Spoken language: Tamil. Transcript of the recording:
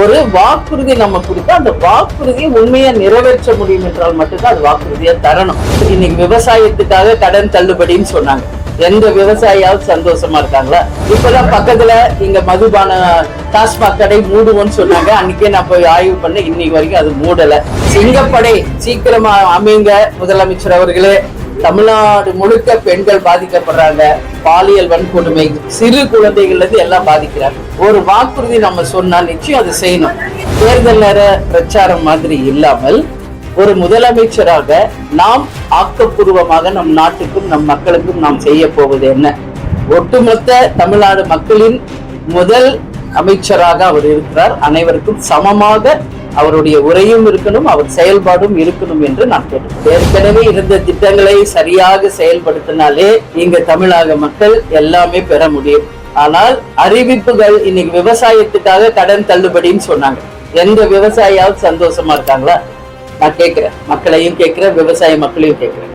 ஒரு வாக்குறுதி நம்ம கொடுத்தா அந்த வாக்குறுதியை உண்மையா நிறைவேற்ற முடியும் என்றால் மட்டும்தான் அது வாக்குறுதியா தரணும். இன்னைக்கு விவசாயத்துக்காக கடன் தள்ளுபடின்னு சொன்னாங்க. எந்த விவசாயியாவது சந்தோஷமா இருக்காங்களா? இப்பதான் பக்கத்துல இங்க மதுபான டாஸ்மாக் கடை மூடுவோன்னு சொன்னாங்க. அன்னைக்கே நான் போய் ஆய்வு பண்ண, இன்னைக்கு வரைக்கும் அது மூடல. சிங்கப்படை சீக்கிரமா அமைங்க முதலமைச்சர் அவர்களே. தமிழ்நாடு முழுக்க பெண்கள் பாதிக்கப்படுறாங்க. பாலியல் வன்கொடுமை, சிறு குழந்தைகள்ல இருந்து எல்லாம் பாதிக்கிறாங்க. ஒரு வாக்குறுதி நம்ம சொன்னா நிச்சயம் அது செய்யணும். தேர்தல் நேர பிரச்சாரம் மாதிரி இல்லாமல் ஒரு முதலமைச்சராக நாம் ஆக்கப்பூர்வமாக நம் நாட்டுக்கும் நம் மக்களுக்கும் நாம் செய்ய போவது என்ன? ஒட்டுமொத்த தமிழ்நாடு மக்களின் முதல் அமைச்சராக அவர் இருக்கிறார். அனைவருக்கும் சமமாக அவருடைய உரையும் இருக்கணும், அவர் செயல்பாடும் இருக்கணும் என்று நான் கேட்டேன். ஏற்கனவே இருந்த திட்டங்களை சரியாக செயல்படுத்தினாலே இங்க தமிழக மக்கள் எல்லாமே பெற முடியும். ஆனால் அறிவிப்புகள், இன்னைக்கு விவசாயத்துக்காக கடன் தள்ளுபடின்னு சொன்னாங்க. எந்த விவசாயியாவது சந்தோஷமா இருக்காங்களா? நான் கேட்கிறேன், மக்களையும் கேட்கிறேன், விவசாய மக்களையும் கேட்கிறேன்.